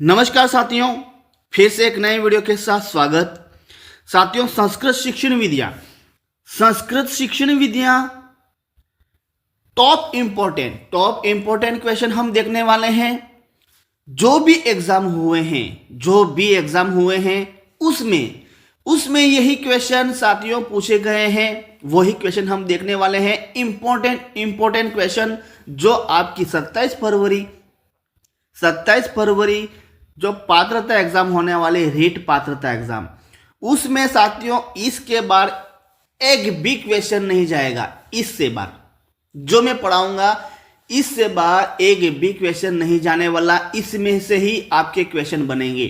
नमस्कार साथियों, फिर से एक नए वीडियो के साथ स्वागत। साथियों, संस्कृत शिक्षण विद्या टॉप इंपॉर्टेंट क्वेश्चन हम देखने वाले हैं। जो भी एग्जाम हुए हैं उसमें यही क्वेश्चन साथियों पूछे गए हैं। वही क्वेश्चन हम देखने वाले हैं। इंपॉर्टेंट क्वेश्चन जो आपकी 27 फरवरी जो पात्रता एग्जाम होने वाले, रीट पात्रता एग्जाम, उसमें साथियों इसके बार एक भी क्वेश्चन नहीं जाएगा। इससे बार जो मैं पढ़ाऊंगा इससे बार एक भी क्वेश्चन नहीं जाने वाला। इसमें से ही आपके क्वेश्चन बनेंगे।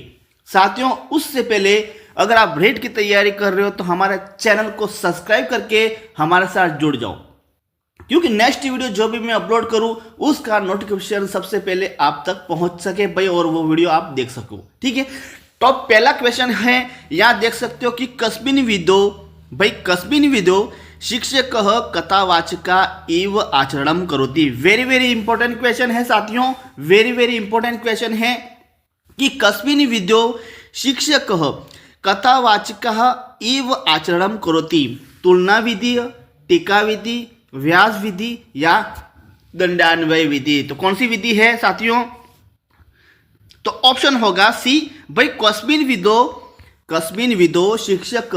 साथियों, उससे पहले अगर आप रीट की तैयारी कर रहे हो तो हमारे चैनल को सब्सक्राइब करके हमारे साथ जुड़ जाओ, क्योंकि नेक्स्ट वीडियो जो भी मैं अपलोड करूं उसका नोटिफिकेशन सबसे पहले आप तक पहुंच सके भाई, और वो वीडियो आप देख सको। ठीक है, तो पहला क्वेश्चन है, यहां देख सकते हो कि कस्मिन् विदो शिक्षक कथावाचका इव आचरणम करोति। वेरी इंपॉर्टेंट क्वेश्चन है साथियों, वेरी इंपॉर्टेंट क्वेश्चन है कि कस्मिन् विदो शिक्षक कथावाचका इव आचरणम करोति। तुलना विधि, टीका विधि, व्यास विधि या दंडान्वय विधि। तो कौन सी विधि है साथियों? तो ऑप्शन होगा सी भाई, कस्मिन् विदो शिक्षक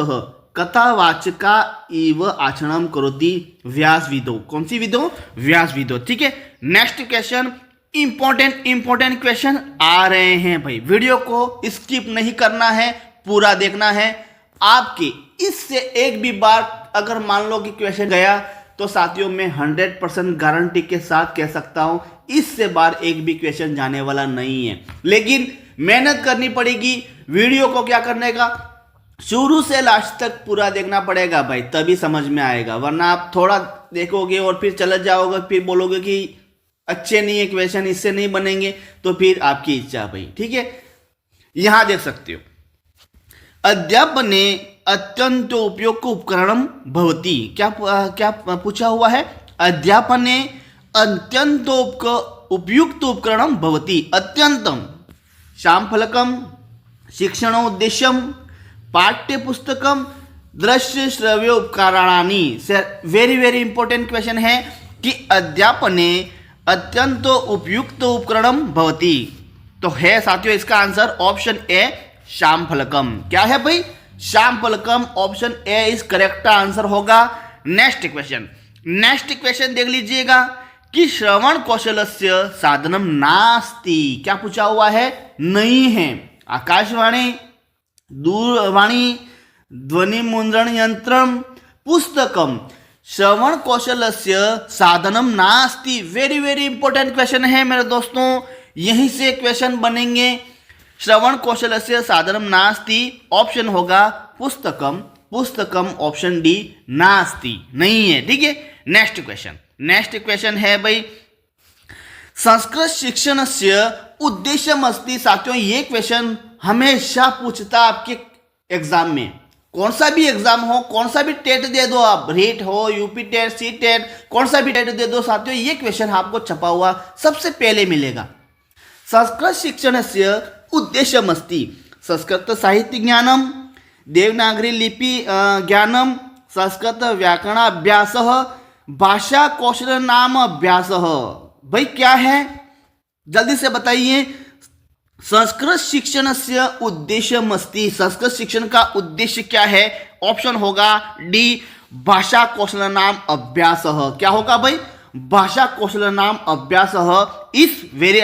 कथावाचका इव आचरणम करोति व्यास विदो। कौन सी विदो? व्यास विदो। ठीक है, नेक्स्ट क्वेश्चन, इंपॉर्टेंट क्वेश्चन आ रहे हैं भाई। वीडियो को स्किप नहीं करना है, पूरा देखना है। आपके इससे एक भी बार अगर मान लो कि क्वेश्चन गया तो साथियों मैं 100% गारंटी के साथ कह सकता हूं इससे बार एक भी क्वेश्चन जाने वाला नहीं है। लेकिन मेहनत करनी पड़ेगी। वीडियो को क्या करने का, शुरू से लास्ट तक पूरा देखना पड़ेगा भाई, तभी समझ में आएगा। वरना आप थोड़ा देखोगे और फिर चले जाओगे, फिर बोलोगे कि अच्छे नहीं है क्वेश्चन, इससे नहीं बनेंगे, तो फिर आपकी इच्छा भाई। ठीक है, यहां देख सकते हो, अध्यापने अत्यंत उपयुक्त उपकरणम भवति। क्या पूछा हुआ है? अध्यापने अत्यंत उपयुक्त उपकरणम भवति। अत्यंतम शामफलकम, शिक्षणोद्देश्यम, पाठ्यपुस्तकम, दृश्य श्रव्य उपकरणानि। वेरी इंपॉर्टेंट क्वेश्चन है कि अध्यापने अत्यंत उपयुक्त उपकरणम भवति। तो है साथियों इसका आंसर ऑप्शन ए, शामफलकम। क्या है भाई? शामफलकम। Option A is correct answer होगा। नेक्स्ट क्वेश्चन देख लीजिएगा कि श्रवण कौशलस्य साधनम नास्ति। क्या पूछा हुआ है? नहीं है। आकाशवाणी, दूरवाणी, ध्वनि मुद्रण यंत्रम, पुस्तकम। श्रवण कौशलस्य साधनम नास्ति। वेरी इंपॉर्टेंट क्वेश्चन है मेरे दोस्तों, यहीं से क्वेश्चन बनेंगे। श्रवण कौशलस्य साधनम नास्ति, ऑप्शन होगा पुस्तकम। ऑप्शन डी, नास्ति, नहीं है। ठीक है, नेक्स्ट क्वेश्चन है भाई, संस्कृत शिक्षणस्य उद्देश्यमस्ति। साथियों ये क्वेश्चन हमेशा पूछता आपके एग्जाम में। कौन सा भी एग्जाम हो, कौन सा भी टेट दे दो आप, रीट हो, यूपी टेट, सी टेट, कौन सा भी टेट दे दो साथियों, ये क्वेश्चन आपको छपा हुआ सबसे पहले मिलेगा। संस्कृत शिक्षणस्य उद्देश्यमस्ति संस्कृत साहित्य ज्ञानम, देवनागरी लिपि ज्ञानम, संस्कृत व्याकरण अभ्यास, भाषा कौशल नाम अभ्यास। भाई क्या है, जल्दी से बताइए। संस्कृत शिक्षण से उद्देश्यमस्ति, संस्कृत शिक्षण का उद्देश्य क्या है? ऑप्शन होगा डी, भाषा कौशल नाम अभ्यास। क्या होगा भाई? भाषा कौशल नाम अभ्यास is very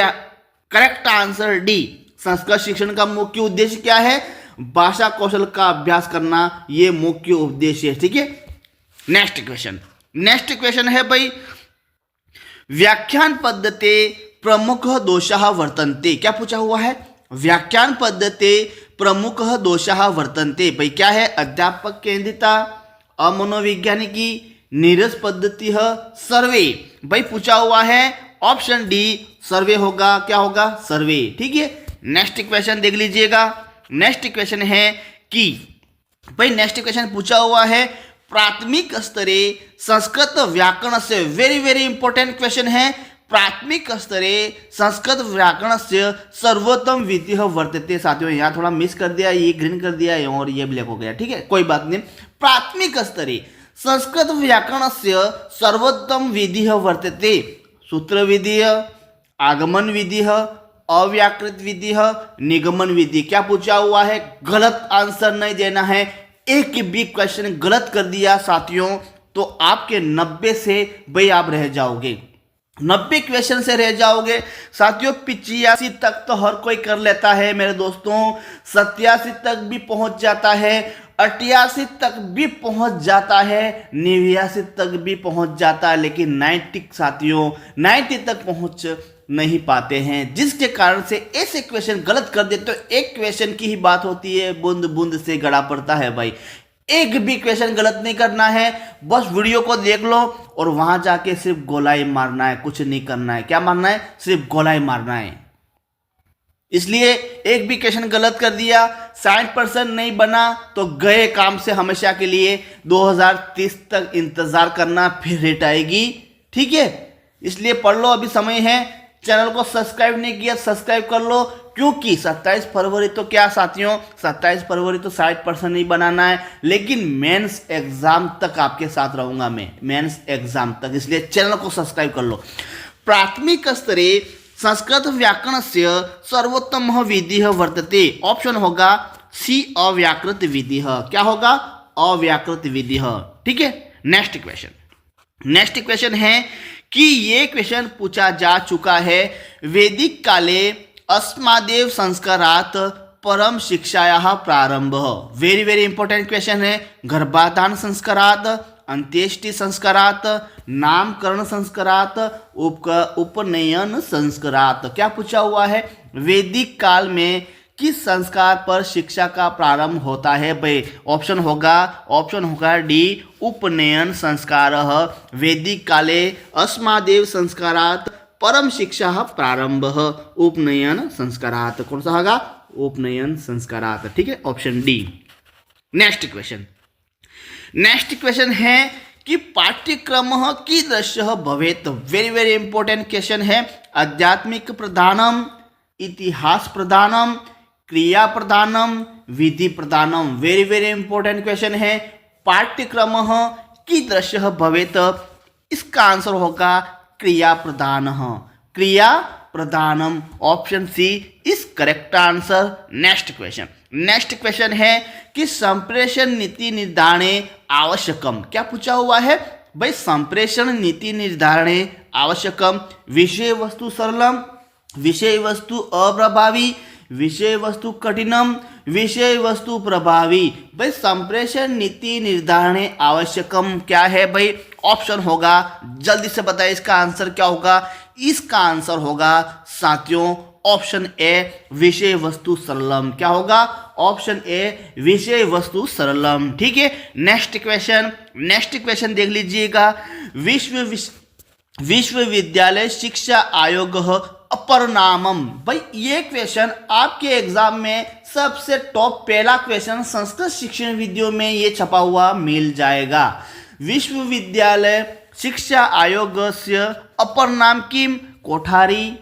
correct answer D. Sanskrit शिक्षण का मुख्य उद्देश्य क्या है? भाषा कौशल का अभ्यास करना, यह मुख्य उद्देश्य है। ठीक है, नेक्स्ट क्वेश्चन है भाई, व्याख्यान पद्धति प्रमुख दोषाः वर्तन्ते। क्या पूछा हुआ है? व्याख्यान पद्धति प्रमुख दोषाः वर्तन्ते। भाई क्या है? अध्यापक केंद्रिता, अमनोवैज्ञानिकी, नीरस पद्धति, सर्वे। भाई पूछा हुआ है ऑप्शन डी, सर्वे होगा। क्या होगा? सर्वे। ठीक है, नेक्स्ट क्वेश्चन देख लीजिएगा। नेक्स्ट क्वेश्चन है कि भाई, नेक्स्ट क्वेश्चन पूछा हुआ है, प्राथमिक स्तरे संस्कृत व्याकरण से। वेरी इंपॉर्टेंट क्वेश्चन है। प्राथमिक स्तरे संस्कृत व्याकरणस्य सर्वोत्तम विधिः वर्तते। साथियों यहाँ थोड़ा मिस कर दिया, ये ग्रीन कर दिया और ये ब्लैक हो गया, ठीक है, कोई बात नहीं। प्राथमिक स्तरे संस्कृत व्याकरणस्य सर्वोत्तम विधिः वर्तते। सूत्र विधि, आगमन विधि, अव्याकृत विधि, निगमन विधि। क्या पूछा हुआ है? गलत आंसर नहीं देना है। एक भी क्वेश्चन गलत कर दिया साथियों तो आपके 90 से भाई आप रह जाओगे, 90 क्वेश्चन से रह जाओगे साथियों। 85 तक तो हर कोई कर लेता है मेरे दोस्तों, 87 तक भी पहुंच जाता है, 88 तक भी पहुंच जाता है, 89 तक भी पहुंच जाता है, लेकिन 90 साथियों 90 तक पहुंच नहीं पाते हैं, जिसके कारण से ऐसे क्वेश्चन गलत कर देते। तो एक क्वेश्चन की ही बात होती है, बूंद बूंद से गड़ा पड़ता है भाई। एक भी क्वेश्चन गलत नहीं करना है, बस वीडियो को देख लो और वहां जाके सिर्फ गोलाई मारना है, कुछ नहीं करना है। क्या मारना है? सिर्फ गोलाई मारना है। इसलिए एक भी क्वेश्चन गलत कर दिया, 60% नहीं बना तो गए काम से हमेशा के लिए। 2030 तक इंतजार करना, फिर रेट आएगी, ठीक है। इसलिए पढ़ लो, अभी समय है। चैनल को सब्सक्राइब नहीं किया, सब्सक्राइब कर लो, क्योंकि 27 फरवरी तो क्या साथियों, 27 फरवरी तो 60% नहीं बनाना है, लेकिन मेंस एग्जाम तक आपके साथ रहूंगा मैं, मेंस एग्जाम तक। इसलिए चैनल को सब्सक्राइब कर लो। प्राथमिक स्तरे संस्कृत व्याकरणस्य सर्वोत्तम विधिः वर्तते। ऑप्शन होगा सी, अव्याकृत विधिः। क्या होगा? अव्याकृत विधिः, ठीक है। नेक्स्ट क्वेश्चन है कि ये क्वेश्चन पूछा जा चुका है। वैदिक काले अस्मादेव संस्कारात् परम शिक्षायाः प्रारंभः। वेरी वेरी इंपॉर्टेंट क्वेश्चन है। गर्भाधान संस्कारात्, अंत्येष्टि संस्कारात्, नामकरण संस्कारात्, उपनयन संस्कारात्। क्या पूछा हुआ है? वैदिक काल में किस संस्कार पर शिक्षा का प्रारंभ होता है भाई? ऑप्शन होगा डी, उपनयन संस्कारः। वैदिक काले अस्मादेव संस्कारात् परम शिक्षा प्रारंभः उपनयन संस्कारात्। कौन सा होगा? उपनयन संस्कारात्, ठीक है, ऑप्शन डी। नेक्स्ट क्वेश्चन है कि पाठ्यक्रमः कीदृशः भवेत्। वेरी वेरी इंपॉर्टेंट क्वेश्चन है। आध्यात्मिक प्रधानम, इतिहास प्रधानम, क्रिया प्रधानम, विधि प्रधानम। वेरी वेरी इंपॉर्टेंट क्वेश्चन है। पाठ्यक्रमः कीदृशः भवेत्, इसका आंसर होगा क्रिया प्रधानः, क्रिया प्रधानम। Option C is correct answer. Next question है कि संप्रेषण नीति निर्धारणे आवश्यकम। क्या पूछा हुआ है भाई? संप्रेषण नीति निर्धारणे आवश्यकम विषय वस्तु सरलम, विषय वस्तु अप्रभावी, विषय वस्तु कठिनम, विषय वस्तु प्रभावी। भाई संप्रेषण नीति निर्धारणे आवश्यकम क्या है भाई? ऑप्शन होगा, जल्दी से बताइए इसका आंसर क्या होगा? इसका आंसर होगा साथियों ऑप्शन ए, विषय वस्तु सरलम। क्या होगा? ऑप्शन ए, विषय वस्तु सरलम, ठीक है। नेक्स्ट क्वेश्चन देख लीजिएगा। विश्वविद्यालय शिक्षा आयोग अपर नामम। भाई ये क्वेश्चन आपके एग्जाम में सबसे टॉप पहला क्वेश्चन संस्कृत शिक्षण वीडियो में ये छपा हुआ मिल जाएगा। विश्वविद्यालय शिक्षा आयोग से अपर नाम किम? कोठारी,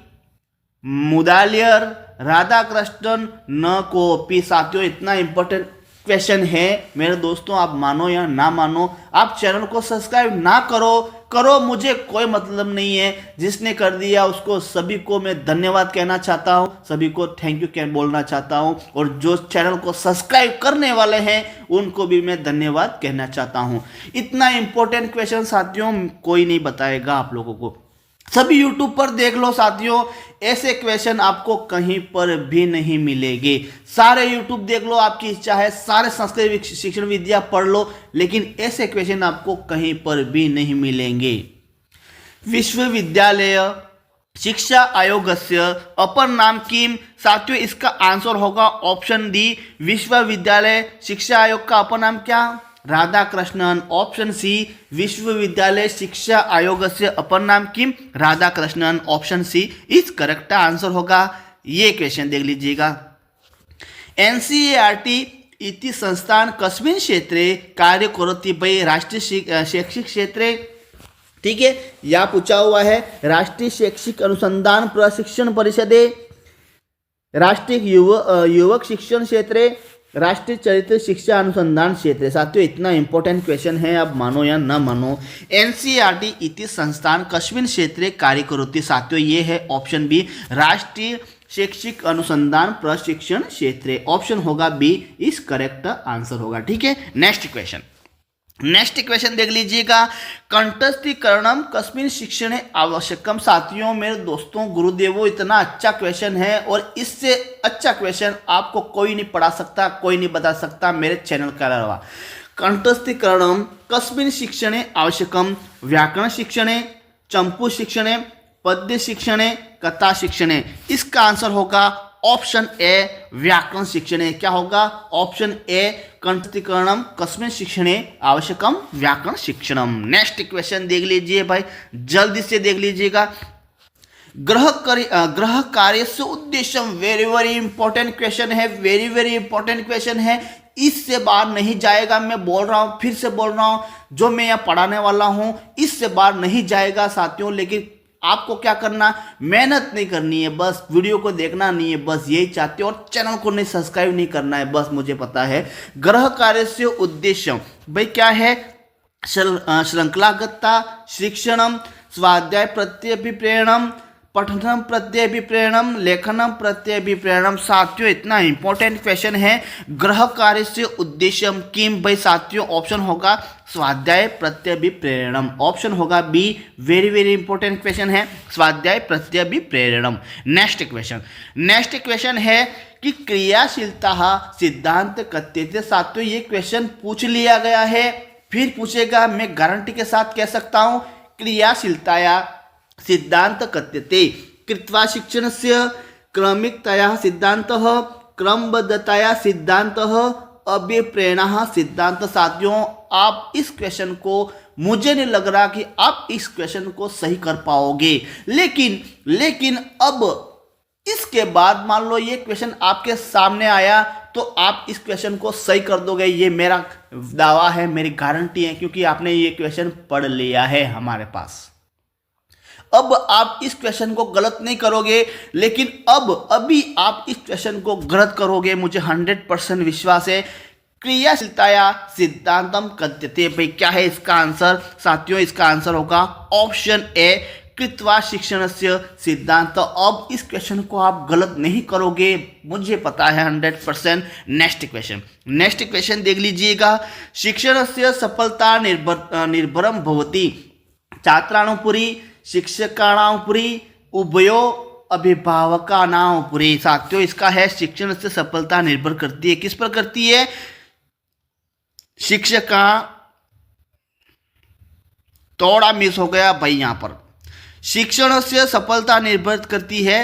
मुदालियर, राधाकृष्णन, न कोपी। साथियों इतना इंपॉर्टेंट क्वेश्चन है मेरे दोस्तों, आप मानो या ना मानो, आप चैनल को सब्सक्राइब ना करो मुझे कोई मतलब नहीं है। जिसने कर दिया उसको सभी को मैं धन्यवाद कहना चाहता हूँ, सभी को थैंक यू बोलना चाहता हूँ, और जो चैनल को सब्सक्राइब करने वाले हैं उनको भी मैं धन्यवाद कहना चाहता हूँ। इतना इंपॉर्टेंट क्वेश्चन साथियों कोई नहीं बताएगा आप लोगों को। सभी यूट्यूब पर देख लो साथियों, ऐसे क्वेश्चन आपको कहीं पर भी नहीं मिलेंगे। सारे यूट्यूब देख लो, आपकी इच्छा है सारे संस्कृत शिक्षण विद्या पढ़ लो, लेकिन ऐसे क्वेश्चन आपको कहीं पर भी नहीं मिलेंगे। विश्वविद्यालय शिक्षा आयोग से अपर नाम किम? साथियों इसका आंसर होगा ऑप्शन डी, विश्वविद्यालय शिक्षा आयोग का अपर नाम क्या? राधाकृष्णन। ऑप्शन सी, विश्वविद्यालय शिक्षा आयोग से अपर नाम किम? Radhakrishnan. Option C is correct answer होगा। ये क्वेश्चन देख लीजिएगा। एनसीईआरटी इति संस्थान कस्मिन् क्षेत्रे कार्य करोति? भाई राष्ट्रीय शैक्षिक क्षेत्रे, ठीक है, या पूछा हुआ है राष्ट्रीय शैक्षिक अनुसंधान प्रशिक्षण परिषदे, राष्ट्रीय युवक शिक्षण क्षेत्र, राष्ट्रीय चरित्र शिक्षा अनुसंधान क्षेत्र। साथियों इतना इंपॉर्टेंट क्वेश्चन है, आप मानो या न मानो। एनसीईआरटी इति संस्थान कस्मिन् क्षेत्रे कार्य करोति। साथियों ये है ऑप्शन बी, राष्ट्रीय शैक्षिक अनुसंधान प्रशिक्षण क्षेत्र। ऑप्शन होगा बी इस करेक्ट आंसर होगा। ठीक है, नेक्स्ट क्वेश्चन देख लीजिएगा। कंठस्थीकरणम कस्मिन् शिक्षणे आवश्यकम। साथियों मेरे दोस्तों गुरुदेवो इतना अच्छा क्वेश्चन है और इससे अच्छा क्वेश्चन आपको कोई नहीं पढ़ा सकता, कोई नहीं बता सकता मेरे चैनल के अलावा। कंठस्थीकरणम कस्मिन् शिक्षणे आवश्यकम। व्याकरण शिक्षणे, चंपू शिक्षणे, पद्य शिक्षणे, कथा शिक्षणे। इसका आंसर होगा ऑप्शन ए व्याकरण शिक्षणे। क्या होगा? ऑप्शन ए कंठस्थीकरणम कस्मिन् शिक्षणे आवश्यकम व्याकरण शिक्षणम। नेक्स्ट क्वेश्चन देख लीजिए भाई, जल्दी से देख लीजिएगा। ग्रह कार्य से उद्देश्य, वेरी इंपॉर्टेंट क्वेश्चन है, वेरी इंपॉर्टेंट क्वेश्चन है। इससे बाहर नहीं जाएगा, मैं बोल रहा हूँ, फिर से बोल रहा हूँ, जो मैं यहाँ पढ़ाने वाला हूँ इससे बाहर नहीं जाएगा साथियों। लेकिन आपको क्या करना, मेहनत नहीं करनी है, बस वीडियो को देखना नहीं है, बस यही चाहते हो। और चैनल को नहीं सब्सक्राइब नहीं करना है, बस मुझे पता है। ग्रह कार्य से उद्देश्य भाई क्या है? श्रृंखलागतता, शिक्षणम, स्वाध्याय प्रत्यभिप्रेरणम, पठनम प्रत्यभिप्रेरणम, लेखनम प्रत्यभिप्रेरणम। साथियों इतना इंपॉर्टेंट क्वेश्चन है। ग्रह कार्य से उद्देश्य किम भाई साथियों, ऑप्शन होगा स्वाध्याय प्रत्यभिप्रेरणम। ऑप्शन होगा बी, वेरी इंपॉर्टेंट क्वेश्चन है, स्वाध्याय प्रत्यभिप्रेरणम। नेक्स्ट क्वेश्चन है कि क्रियाशीलता सिद्धांत कथ्यते। साथियों ये क्वेश्चन पूछ लिया गया है, फिर पूछेगा, मैं गारंटी के साथ कह सकता हूं। क्रियाशीलताया सिद्धांत कथ्यते। कृत्वा शिक्षणस्य क्रमिकतया सिद्धांतः, क्रमबद्धतया सिद्धांतः, अभिप्रेरणा सिद्धांत। साथियों आप इस क्वेश्चन को, मुझे नहीं लग रहा कि आप इस क्वेश्चन को सही कर पाओगे। लेकिन अब इसके बाद मान लो ये क्वेश्चन आपके सामने आया तो आप इस क्वेश्चन को सही कर दोगे, ये मेरा दावा है, मेरी गारंटी है, क्योंकि आपने ये क्वेश्चन पढ़ लिया है हमारे पास। अब आप इस क्वेश्चन को गलत नहीं करोगे, लेकिन अभी आप इस क्वेश्चन को गलत करोगे, मुझे 100% विश्वास है। क्रियाशीलताया सिद्धांतम कथ्यते। भाई क्या है इसका आंसर? साथियों इसका आंसर होगा ऑप्शन ए कृत्वा शिक्षणस्य सिद्धांत। अब इस क्वेश्चन को आप गलत नहीं करोगे, मुझे पता है 100%। नेक्स्ट क्वेश्चन देख लीजिएगा। शिक्षणस्य सफलता निर्भरम भवति छात्रानुपुरी, शिक्षकाणामुपरि, उभयो अभिभावकानामुपरि। साथियों इसका है शिक्षण से सफलता निर्भर करती है। किस पर करती है? शिक्षका, थोड़ा मिस हो गया भाई यहाँ पर। शिक्षण से सफलता निर्भर करती है,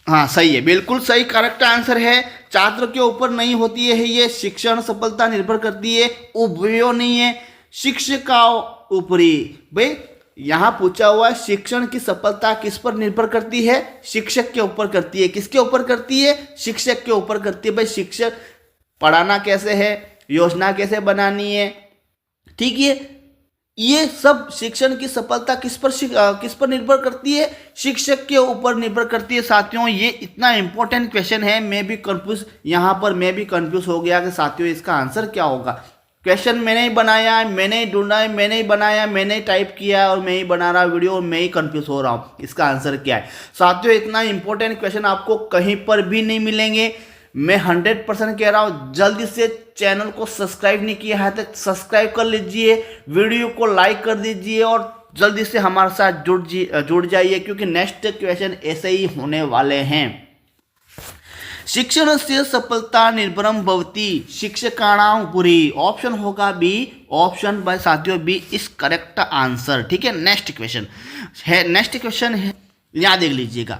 हाँ सही है, बिल्कुल सही, करेक्ट आंसर है। छात्र के ऊपर नहीं होती है ये शिक्षण सफलता निर्भर करती है, उभयो नहीं है, शिक्षकाओं ऊपरी। भाई यहां पूछा हुआ है शिक्षण की सफलता किस पर निर्भर करती है? शिक्षक के ऊपर करती है। किसके ऊपर करती है? शिक्षक के ऊपर करती है। भाई शिक्षक पढ़ाना कैसे है, योजना कैसे बनानी है, ठीक है, ये सब शिक्षण की सफलता किस पर निर्भर करती है? शिक्षक के ऊपर निर्भर करती है। साथियों ये इतना इंपॉर्टेंट क्वेश्चन है, मैं भी कंफ्यूज हो गया कि साथियों इसका आंसर क्या होगा। क्वेश्चन मैंने ही बनाया है, मैंने ही ढूंढा है, मैंने ही बनाया, मैंने ही टाइप किया और मैं ही बना रहा वीडियो और मैं ही कंफ्यूज हो रहा हूँ इसका आंसर क्या है। साथियों इतना इंपॉर्टेंट क्वेश्चन आपको कहीं पर भी नहीं मिलेंगे, मैं 100% कह रहा हूँ। जल्दी से चैनल को सब्सक्राइब नहीं किया है तो सब्सक्राइब कर लीजिए, वीडियो को लाइक कर दीजिए और जल्दी से हमारे साथ जुड़ जाइए, क्योंकि नेक्स्ट क्वेश्चन ऐसे ही होने वाले हैं। शिक्षण से सफलता निर्भरम भवति शिक्षकाणामुपरि। ऑप्शन होगा बी, ऑप्शन बाय साथियों बी इस करेक्ट आंसर। ठीक है, नेक्स्ट क्वेश्चन है, यहाँ देख लीजिएगा।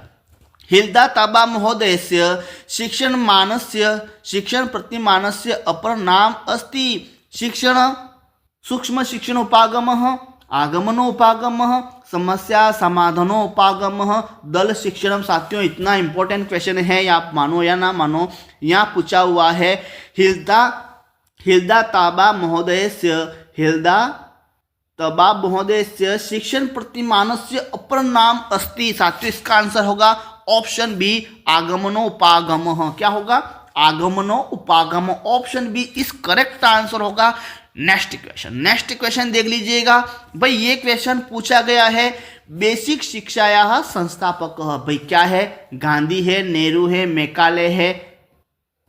हिल्दा ताबा महोदयस्य शिक्षण प्रतिमानस्य अपर नाम अस्ति शिक्षण सूक्ष्म शिक्षणोपागमः, आगमनोपागमः, समस्या समाधानोपागमः, दल शिक्षणम। साथियों इतना इंपॉर्टेंट क्वेश्चन है, आप मानो या ना मानो, यहाँ पूछा हुआ है हिल्दा ताबा महोदयस्य, हिल्दा तबा महोदयस्य शिक्षण प्रतिमानस्य अपर नाम अस्ति। साथियों इसका आंसर होगा ऑप्शन बी आगमनोपागम। क्या होगा? आगमनो उपागम। ऑप्शन बी इस करेक्ट आंसर होगा। नेक्स्ट क्वेश्चन देख लीजिएगा भाई। ये क्वेश्चन पूछा गया है बेसिक शिक्षाया संस्थापक। भाई क्या है? गांधी है, नेहरू है, मेकाले है।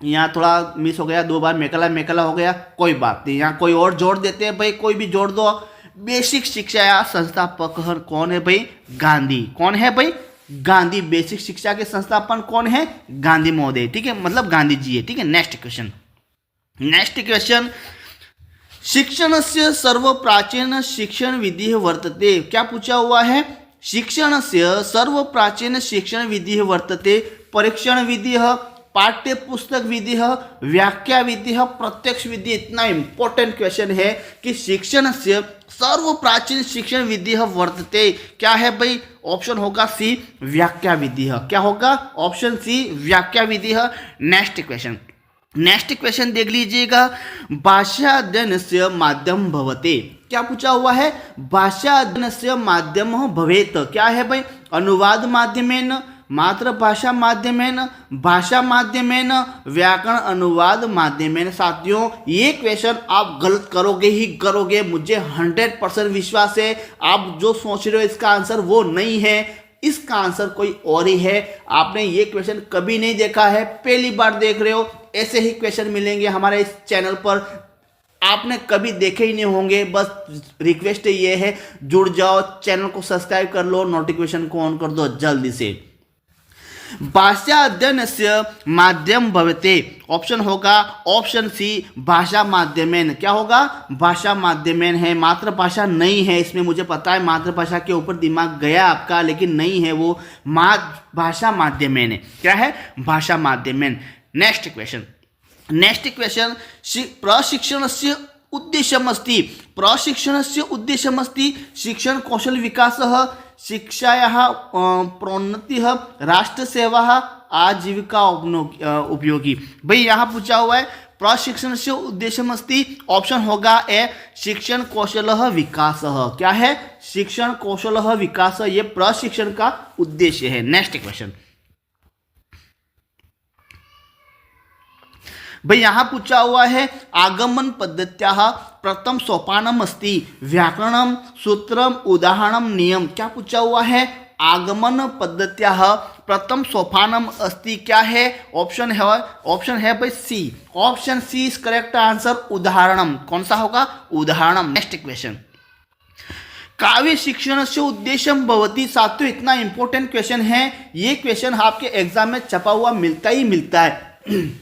यहाँ थोड़ा मिस हो गया, 2 बार मेकाला हो गया, कोई बात नहीं। यहाँ कोई और जोड़ देते हैं भाई, कोई भी जोड़ दो। बेसिक शिक्षाया संस्थापक कौन है भाई? गांधी। कौन है भाई? गांधी। बेसिक शिक्षा के संस्थापन कौन है? गांधी महोदय। ठीक है, मतलब गांधी जी है। ठीक है, नेक्स्ट क्वेश्चन शिक्षणस्य सर्वप्राचीन शिक्षण विधि वर्तते। क्या पूछा हुआ है? शिक्षणस्य सर्वप्राचीन शिक्षण विधि वर्तते। परीक्षण विधि, पाठ्यपुस्तक विधि, व्याख्या विधि, प्रत्यक्ष विधि। इतना इंपॉर्टेंट क्वेश्चन है कि शिक्षण से सर्वप्राचीन शिक्षण विधि वर्तते। क्या है भाई? ऑप्शन होगा सी व्याख्या विधि। क्या होगा? ऑप्शन सी व्याख्या विधि। नेक्स्ट क्वेश्चन देख लीजिएगा। भाषा अध्ययन से माध्यम भवते। क्या पूछा हुआ है? भाषा अध्ययन से माध्यम भवेत। क्या है भाई? अनुवाद माध्यमेन, मातृभाषा माध्यमेन, भाषा माध्यमेन, व्याकरण अनुवाद माध्यमेन। साथियों ये क्वेश्चन आप गलत करोगे ही करोगे, मुझे 100% विश्वास है। आप जो सोच रहे हो इसका आंसर वो नहीं है, इसका आंसर कोई और ही है। आपने ये क्वेश्चन कभी नहीं देखा है, पहली बार देख रहे हो। ऐसे ही क्वेश्चन मिलेंगे हमारे इस चैनल पर, आपने कभी देखे ही नहीं होंगे। बस रिक्वेस्ट ये है, जुड़ जाओ, चैनल को सब्सक्राइब कर लो, नोटिफिकेशन को ऑन कर दो जल्दी से। भाषा अध्ययन से माध्यम भवते। ऑप्शन होगा ऑप्शन सी भाषा माध्यमेन। क्या होगा? भाषा माध्यमेन है, मातृभाषा नहीं है इसमें। मुझे पता है मातृभाषा के ऊपर दिमाग गया आपका, लेकिन नहीं है वो, भाषा माध्यमेन है। क्या है? भाषा माध्यमेन। Next question प्रशिक्षणस्य उद्देश्यमस्ति। प्रशिक्षणस्य उद्देश्यमस्ति शिक्षण कौशल विकासः, शिक्षायाः प्रोन्नतिः, राष्ट्रसेवा, आजीविका उपयोगी। भाई यहाँ पूछा हुआ है प्रशिक्षण से उद्देश्यमस्ति। ऑप्शन होगा ए शिक्षण कौशलः विकासः। क्या है? शिक्षण कौशलः विकास, ये प्रशिक्षण का उद्देश्य है। नेक्स्ट क्वेश्चन भाई यहाँ पूछा हुआ है आगमन पद्धत्याः प्रथम सोपानम अस्ति व्याकरणम सूत्रम उदाहरणम नियम। क्या पूछा हुआ है? आगमन पद्धत्याः प्रथम सोपानम अस्ति। क्या है? ऑप्शन है भाई C. Option C is correct answer. उदाहरणम कौन सा होगा? उदाहरणम। नेक्स्ट क्वेश्चन काव्य शिक्षण से उद्देश्यम भवति। साथियों इतना इंपॉर्टेंट क्वेश्चन है, ये क्वेश्चन आपके एग्जाम में छपा हुआ मिलता ही मिलता है।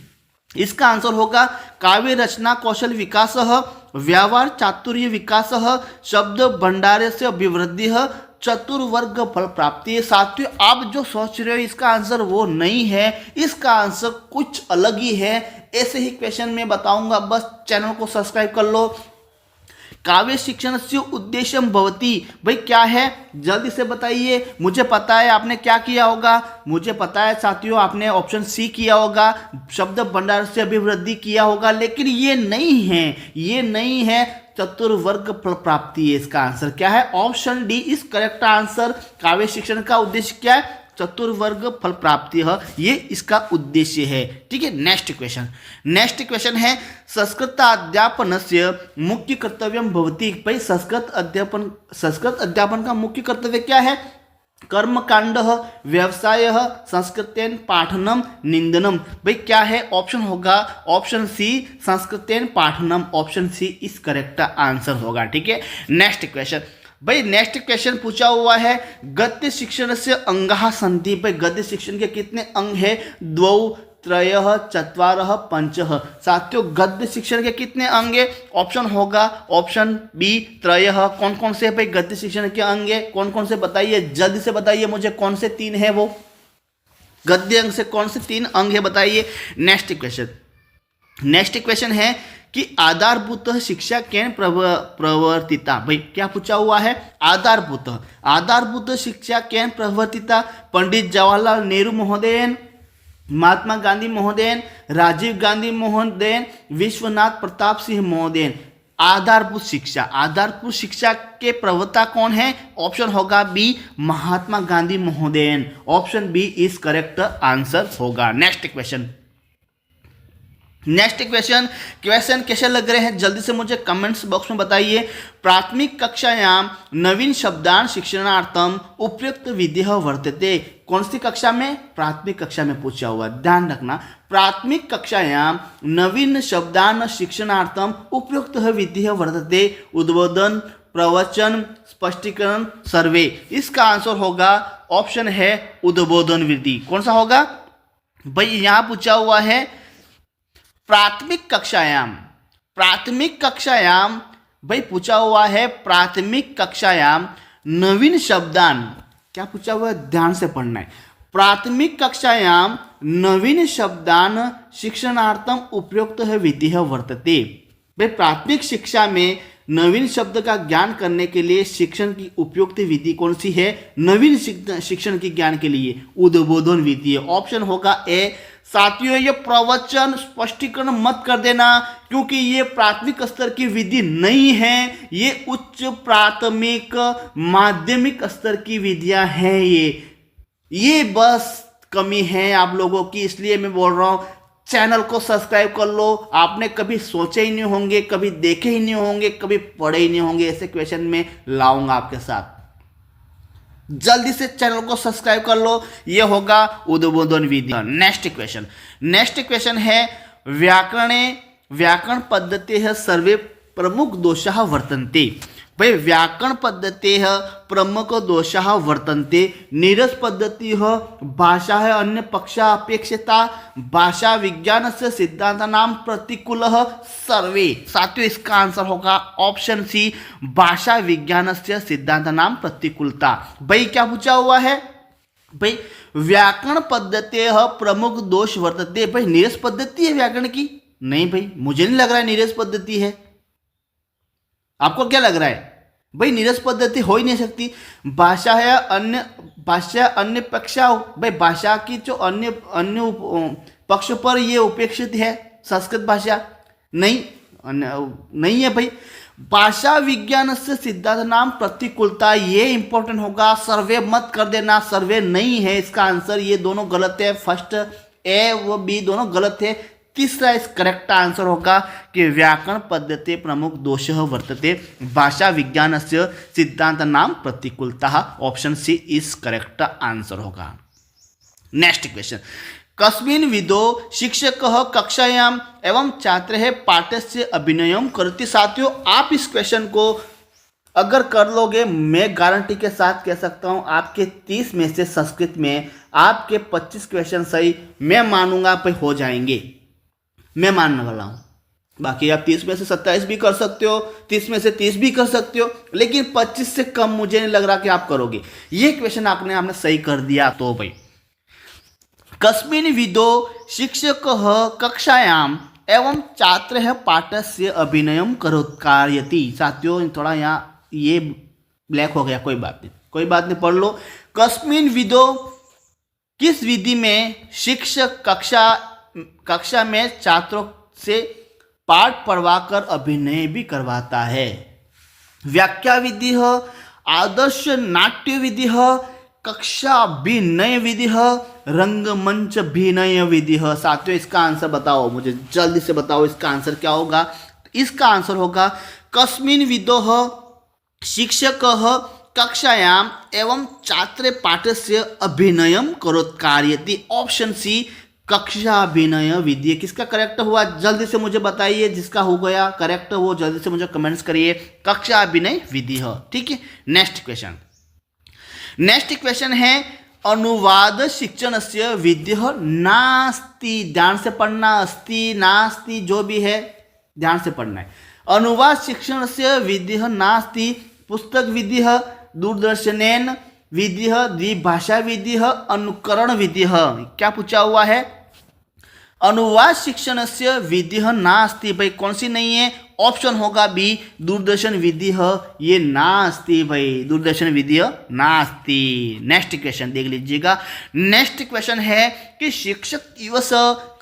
इसका आंसर होगा काव्य रचना कौशल विकास, व्यवहार चातुर्य विकास, शब्द भंडार से अभिवृद्धि, चतुर्वर्ग फल प्राप्ति। साथियों आप जो सोच रहे हो इसका आंसर वो नहीं है, इसका आंसर कुछ अलग ही है। ऐसे ही क्वेश्चन मैं बताऊंगा, बस चैनल को सब्सक्राइब कर लो। काव्य शिक्षण से उद्देश्यम भवति। भाई क्या है? जल्दी से बताइए। मुझे पता है आपने क्या किया होगा, मुझे पता है साथियों आपने ऑप्शन सी किया होगा, शब्द भंडार से अभिवृद्धि किया होगा, लेकिन ये नहीं है। चतुर्वर्ग फल प्राप्ति है इसका आंसर। क्या है? Option D is correct answer. काव्य शिक्षण का उद्देश्य क्या है? चतुर्वर्ग फल प्राप्ति है, ये इसका उद्देश्य है। ठीक है, नेक्स्ट क्वेश्चन है संस्कृत अध्यापन से मुख्य कर्तव्यम भवति। भाई संस्कृत अध्यापन का मुख्य कर्तव्य क्या है? कर्मकांड, व्यवसाय, संस्कृतेन पाठनम, निंदनम। भाई क्या है? ऑप्शन होगा ऑप्शन सी संस्कृतेन पाठनम। ऑप्शन सी इस करेक्ट आंसर होगा। ठीक है, नेक्स्ट क्वेश्चन पूछा हुआ है गद्य शिक्षण से अंगाः सन्ति। भाई गद्य शिक्षण के कितने अंग है? 2, 3, 4, 5। साथियों गद्य शिक्षण के कितने अंग है? ऑप्शन होगा ऑप्शन बी 3। कौन कौन से भाई गद्य शिक्षण के अंग है? कौन कौन से बताइए, जल्दी से बताइए मुझे, कौन से 3 है वो गद्य अंग से? कौन से 3 अंग है बताइए। नेक्स्ट क्वेश्चन है कि आधारभूत शिक्षा केन प्रवर्तिता। भाई क्या पूछा हुआ है? आधारभूत शिक्षा केन प्रवर्तिता। पंडित जवाहरलाल नेहरू महोदयन, महात्मा गांधी महोदयन, राजीव गांधी महोदयन, विश्वनाथ प्रताप सिंह महोदयन। आधारभूत शिक्षा। आधारभूत शिक्षा के प्रवक्ता कौन है? ऑप्शन होगा बी, महात्मा गांधी महोदय। Option B is correct answer होगा। नेक्स्ट क्वेश्चन क्वेश्चन कैसे लग रहे हैं जल्दी से मुझे कमेंट्स बॉक्स में बताइए। प्राथमिक कक्षायां नवीन शब्दान शिक्षणार्थम उपयुक्त विधि वर्तते। कौन सी कक्षा में? प्राथमिक कक्षा में पूछा हुआ, ध्यान रखना। प्राथमिक कक्षायां नवीन शब्दान शिक्षणार्थम उपयुक्त विधि वर्तते। उद्बोधन, प्रवचन, स्पष्टीकरण, सर्वे। इसका आंसर होगा ऑप्शन है उद्बोधन विधि। कौन सा होगा भाई? यहां पूछा हुआ है प्राथमिक कक्षायाम भाई पूछा हुआ है प्राथमिक कक्षायाम नवीन शब्दान। क्या पूछा हुआ है? ध्यान से पढ़ना है। प्राथमिक कक्षायाम नवीन शब्दान शिक्षणार्थम उपयुक्त विधि वर्तते। भाई प्राथमिक शिक्षा में नवीन शब्द का ज्ञान करने के लिए शिक्षण की उपयुक्त विधि कौन सी है? नवीन शिक्षण के ज्ञान के लिए उद्बोधन विधि है। ऑप्शन होगा ए। साथियों, ये प्रवचन स्पष्टीकरण मत कर देना, क्योंकि ये प्राथमिक स्तर की विधि नहीं है, ये उच्च प्राथमिक माध्यमिक स्तर की विधियां हैं। ये बस कमी है आप लोगों की, इसलिए मैं बोल रहा हूं चैनल को सब्सक्राइब कर लो। आपने कभी सोचे ही नहीं होंगे, कभी देखे ही नहीं होंगे, कभी पढ़े ही नहीं होंगे, ऐसे क्वेश्चन में लाऊंगा आपके साथ। जल्दी से चैनल को सब्सक्राइब कर लो। ये होगा उद्बोधन विधि। नेक्स्ट क्वेश्चन है व्याकरण पद्धति सर्वे प्रमुख दोषाः वर्तन्ते। भाई व्याकरण पद्धति प्रमुख दोषाः वर्तन्ते। नीरस पद्धति भाषा है अन्य पक्षा अपेक्षिता भाषा विज्ञान से सिद्धांतानां प्रतिकूल सर्वे। साथियों, इसका आंसर होगा ऑप्शन सी, भाषा विज्ञान से सिद्धांतानां प्रतिकूलता। भाई क्या पूछा हुआ है? भाई व्याकरण पद्धति प्रमुख दोष वर्तते। भाई नीरस पद्धति है व्याकरण की? नहीं भाई, मुझे नहीं लग रहा है नीरस पद्धति है। आपको क्या लग रहा है? भाई नीरस पद्धति हो ही नहीं सकती। भाषा है अन्य पक्षा। भाई भाषा की जो अन्य पक्ष पर ये उपेक्षित है संस्कृत भाषा, नहीं है भाई। भाषा विज्ञान से सिद्धांत नाम प्रतिकूलता, ये इंपॉर्टेंट होगा। सर्वे मत कर देना, सर्वे नहीं है इसका आंसर। ये दोनों गलत है, फर्स्ट ए व बी दोनों गलत है। तीसरा इस करेक्ट आंसर होगा कि व्याकरण पद्धति प्रमुख दोष वर्तते भाषा विज्ञान से सिद्धांत नाम प्रतिकूलता। ऑप्शन सी इस करेक्ट आंसर होगा। नेक्स्ट क्वेश्चन कस्मिन् विदो शिक्षकः कक्षायाम एवं छात्रः पाठस्य अभिनयं करोति। साथियों, आप इस क्वेश्चन को अगर कर लोगे, मैं गारंटी के साथ कह सकता हूं आपके 30 में से संस्कृत में आपके 25 क्वेश्चन सही मैं मानूंगा पे हो जाएंगे। मैं मानने वाला हूं। बाकी आप 30 में से 27 भी कर सकते हो, 30 में से 30 भी कर सकते हो, लेकिन 25 से कम मुझे नहीं लग रहा कि आप करोगे। ये क्वेश्चन आपने सही कर दिया तो भाई कस्मिन् विदो शिक्षकः कक्षायाम एवं छात्रः पाठस्य अभिनयं कारयति। साथियों, थोड़ा यहाँ ये ब्लैक हो गया, कोई बात नहीं, पढ़ लो। कस्मिन् विदो, किस विधि में शिक्षक कक्षा में छात्रों से पाठ पढ़वाकर अभिनय भी करवाता है। व्याख्या विधि है, आदर्श नाट्य विधि है, कक्षा अभिनय विधि है, रंगमंच अभिनय विधि है। साथियों, इसका आंसर बताओ, मुझे जल्दी से बताओ इसका आंसर क्या होगा। इसका आंसर होगा कस्मिन् विदोः शिक्षकः कक्षायाम एवं छात्रे पाठस्य अभिनयं कारयति। ऑप्शन सी कक्षा अभिनय विधि। किसका करेक्ट हुआ जल्दी से मुझे बताइए। जिसका हो गया करेक्ट वो जल्दी से मुझे कमेंट्स करिए। कक्षा अभिनय विधि है, ठीक है। नेक्स्ट क्वेश्चन है अनुवाद शिक्षण से विधि नास्ति। ध्यान से पढ़ना, अस्ति नास्ति जो भी है ध्यान से पढ़ना है। अनुवाद शिक्षण से विधि नास्ति। पुस्तक विधि, दूरदर्शनेन विधि, द्विभाषा विधि, अनुकरण विधि। क्या पूछा हुआ है? अनुवाद शिक्षण से विधि नास्ति। भाई कौन सी नहीं है? ऑप्शन होगा बी दूरदर्शन विधि ये नास्ति भाई, दूरदर्शन विधि नास्ति। नेक्स्ट क्वेश्चन देख लीजिएगा। नेक्स्ट क्वेश्चन है कि शिक्षक दिवस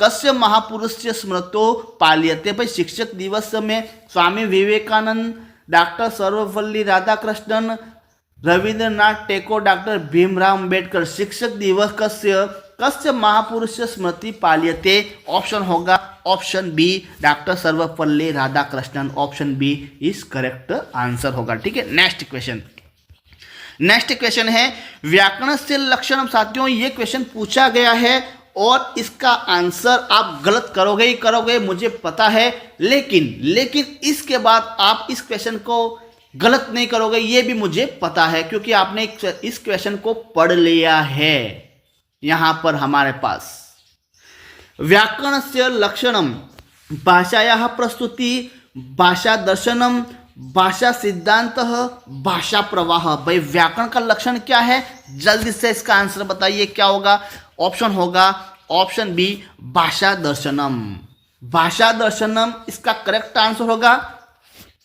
कस्य महापुरुषस्य स्मृतो पाल्यते। भाई शिक्षक दिवस में स्वामी विवेकानंद, डॉक्टर सर्वपल्ली राधाकृष्णन, रविंद्रनाथ टैगोर, डॉक्टर भीमराव अंबेडकर। शिक्षक दिवस कस्य महापुरुष स्मृति पाल्यते। ऑप्शन होगा option B doctor Sarvepalli Radhakrishnan. Option B is correct answer होगा। ठीक है, नेक्स्ट क्वेश्चन। नेक्स्ट क्वेश्चन है व्याकरण से लक्षण। साथियों ये क्वेश्चन पूछा गया है और इसका आंसर आप गलत करोगे ही करोगे, मुझे पता है, लेकिन इसके बाद आप इस क्वेश्चन को गलत नहीं करोगे ये भी मुझे पता है, क्योंकि आपने इस क्वेश्चन को पढ़ लिया है। यहां पर हमारे पास व्याकरणस्य लक्षणम भाषायाः प्रस्तुति, भाषा दर्शनम, भाषा सिद्धांत, भाषा प्रवाह। भाई व्याकरण का लक्षण क्या है, जल्दी से इसका आंसर बताइए क्या होगा। ऑप्शन होगा ऑप्शन बी भाषा दर्शनम। भाषा दर्शनम इसका करेक्ट आंसर होगा।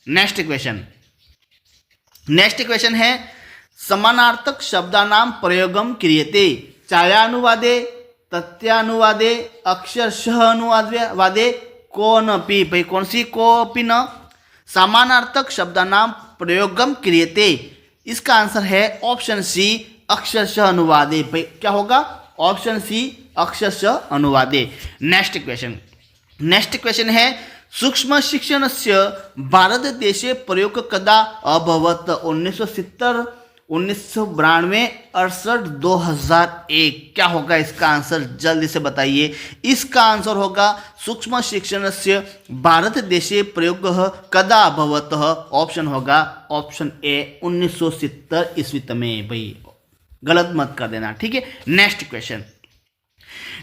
Next question. नेक्स्ट क्वेश्चन है समानार्थक शब्दानाम प्रयोगम क्रियते। छायानुवादे, तथ्यानुवादे, अक्षरशः अनुवादे, कोनपि। भाई कौन सी कोपि न समानार्थक शब्दानाम प्रयोगम क्रियते। इसका आंसर है ऑप्शन सी अक्षरशः अनुवादे। भाई क्या होगा, ऑप्शन सी अक्षरशः अनुवादे। Next question. नेक्स्ट क्वेश्चन है सूक्ष्म शिक्षणस्य भारत देशे प्रयोग कदा अभवत्। 1970, 1992, 68, 2001। क्या होगा इसका आंसर, जल्दी से बताइए। इसका आंसर होगा सूक्ष्म शिक्षणस्य भारत देशे प्रयोग कदा अभवत्। ऑप्शन होगा ऑप्शन ए 1970 ईस्वी में। भाई गलत मत कर देना, ठीक है। Next question.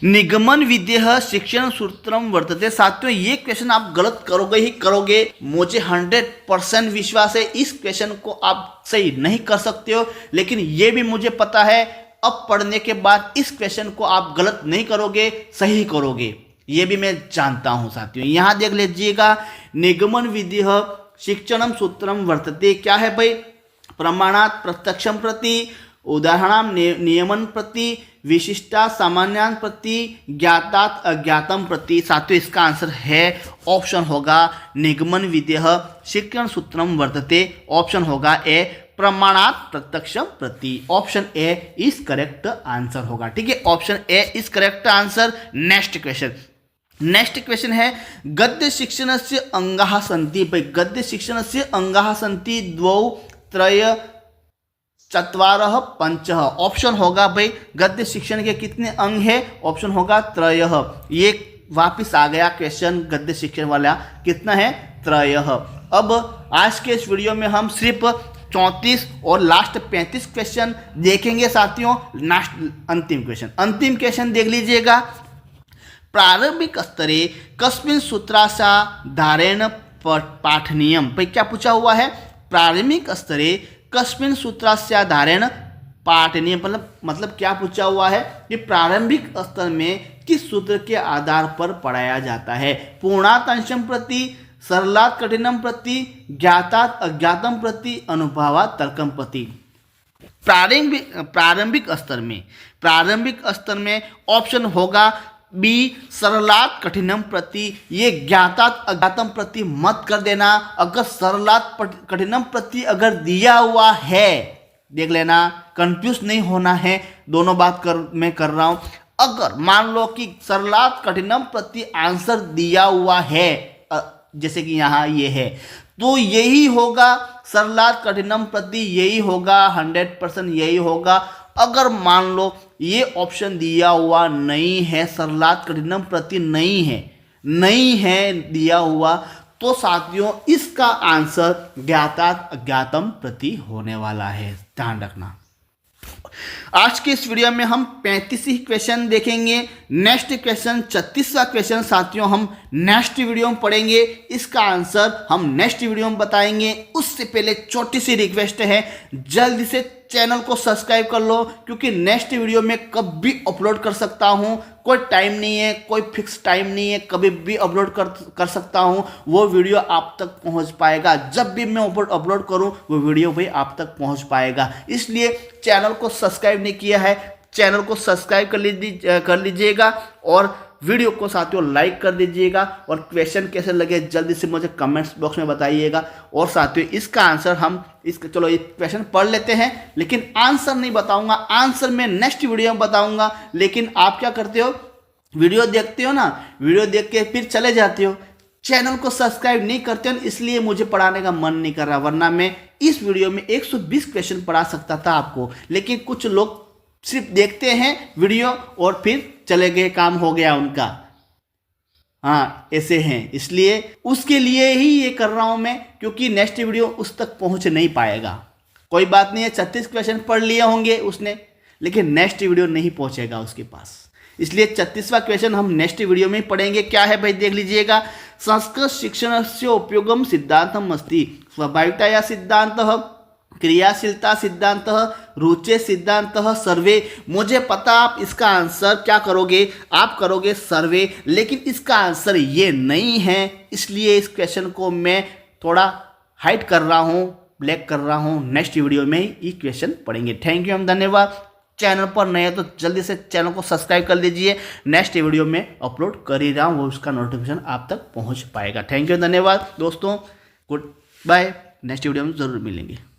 निगमन विधेय शिक्षण सूत्रम वर्तते। साथियों ये क्वेश्चन आप गलत करोगे ही करोगे, मुझे 100% विश्वास है। इस क्वेश्चन को आप सही नहीं कर सकते हो, लेकिन ये भी मुझे पता है अब पढ़ने के बाद इस क्वेश्चन को आप गलत नहीं करोगे, सही करोगे, ये भी मैं जानता हूं। साथियों यहां देख लीजिएगा, निगमन विधेय शिक्षणम सूत्रम वर्तते क्या है भाई, प्रमाणात प्रत्यक्षम प्रति, उदाहरणाम नियमन प्रति, विशिष्टा सामान्यान प्रति, ज्ञातात अज्ञातम प्रति। साथियों इसका आंसर है ऑप्शन होगा निगमन विधेय शिक्षण सूत्रम वर्तते। ऑप्शन होगा ए प्रमाणात प्रत्यक्षम प्रति। Option A is correct answer होगा, ठीक है। Option A is correct answer. Next question. Next question है गद्य शिक्षणस्य अंगाः सन्ति। भाई गद्य शिक्षणस्य अंगाः सन्ति द्वौ त्रय चत्वारः पंचः। ऑप्शन होगा भाई गद्य शिक्षण के कितने अंग है, ऑप्शन होगा त्रयः। ये वापिस आ गया क्वेश्चन गद्य शिक्षण वाला, कितना है, त्रयः। अब आज के इस वीडियो में हम सिर्फ 34 और लास्ट 35 क्वेश्चन देखेंगे साथियों। अंतिम क्वेश्चन देख लीजिएगा। प्रारंभिक स्तरे कस्मिन् सूत्रासाधारेण पाठनीयम। भाई क्या पूछा हुआ है, प्रारंभिक स्तरे कस्मिन् सूत्रास्याधारेण पाठनीय। मतलब क्या पूछा हुआ है कि प्रारंभिक स्तर में किस सूत्र के आधार पर पढ़ाया जाता है। पूर्णात अंशम प्रति, सरलात कठिनम प्रति, ज्ञातात अज्ञातम प्रति, अनुभवात तर्कम प्रति। प्रारंभिक स्तर में ऑप्शन होगा बी सरलात कठिनम प्रति। ये ज्ञातात अज्ञातम प्रति मत कर देना। अगर सरलात कठिनम प्रति अगर दिया हुआ है, देख लेना, कंफ्यूज नहीं होना है, दोनों बात मैं कर रहा हूं। अगर मान लो कि सरलात कठिनम प्रति आंसर दिया हुआ है, जैसे कि यहाँ ये है, तो यही होगा सरलात कठिनम प्रति, यही होगा 100% यही होगा। अगर मान लो ये ऑप्शन दिया हुआ नहीं है, सरलात कठिनम प्रति नहीं है दिया हुआ, तो साथियों इसका आंसर ज्ञातात अज्ञातम प्रति होने वाला है, ध्यान रखना। आज के इस वीडियो में हम 35 ही क्वेश्चन देखेंगे। नेक्स्ट क्वेश्चन 36वां क्वेश्चन साथियों हम नेक्स्ट वीडियो में पढ़ेंगे। इसका आंसर हम नेक्स्ट वीडियो में बताएंगे। उससे पहले छोटी सी रिक्वेस्ट है, जल्दी से चैनल को सब्सक्राइब कर लो, क्योंकि नेक्स्ट वीडियो में कब भी अपलोड कर सकता हूँ, कोई टाइम नहीं है, कोई फिक्स टाइम नहीं है, कभी भी अपलोड कर सकता हूँ। वो वीडियो आप तक पहुँच पाएगा, जब भी मैं अपलोड करूँ वो वीडियो भी आप तक पहुँच पाएगा। इसलिए चैनल को सब्सक्राइब नहीं किया है, चैनल को सब्सक्राइब कर लीजिएगा और वीडियो को साथियों लाइक कर दीजिएगा। और क्वेश्चन कैसे लगे जल्दी से मुझे कमेंट्स बॉक्स में बताइएगा। और साथियों इसका आंसर चलो ये क्वेश्चन पढ़ लेते हैं, लेकिन आंसर नहीं बताऊंगा, आंसर मैं नेक्स्ट वीडियो में बताऊंगा। लेकिन आप क्या करते हो, वीडियो देखते हो ना, वीडियो देख के फिर चले जाते हो, चैनल को सब्सक्राइब नहीं करते हो, इसलिए मुझे पढ़ाने का मन नहीं कर रहा। वरना मैं इस वीडियो में 120 क्वेश्चन पढ़ा सकता था आपको, लेकिन कुछ लोग सिर्फ देखते हैं वीडियो और फिर चले गए, काम हो गया उनका। हाँ ऐसे हैं, इसलिए उसके लिए ही ये कर रहा हूं मैं, क्योंकि नेक्स्ट वीडियो उस तक पहुंच नहीं पाएगा। कोई बात नहीं है, 36 क्वेश्चन पढ़ लिए होंगे उसने, लेकिन नेक्स्ट वीडियो नहीं पहुंचेगा उसके पास। इसलिए 36वां क्वेश्चन हम नेक्स्ट वीडियो में पढ़ेंगे। क्या है भाई, देख लीजिएगा। संस्कृत शिक्षणस्य उपयोगम सिद्धांतम अस्ति स्वाभाविकताया सिद्धांतः, क्रियाशीलता सिद्धांत, रुचि सिद्धांत, सर्वे। मुझे पता आप इसका आंसर क्या करोगे, आप करोगे सर्वे, लेकिन इसका आंसर ये नहीं है। इसलिए इस क्वेश्चन को मैं थोड़ा हाइड कर रहा हूँ, ब्लैक कर रहा हूँ। नेक्स्ट वीडियो में ये क्वेश्चन पढ़ेंगे। थैंक यू, हम धन्यवाद। चैनल पर नए तो जल्दी से चैनल को सब्सक्राइब कर लीजिए, नेक्स्ट वीडियो में अपलोड कर ही रहा हूँ, वो उसका नोटिफिकेशन आप तक पहुँच पाएगा। थैंक यू, धन्यवाद दोस्तों, गुड बाय। नेक्स्ट वीडियो में ज़रूर मिलेंगे।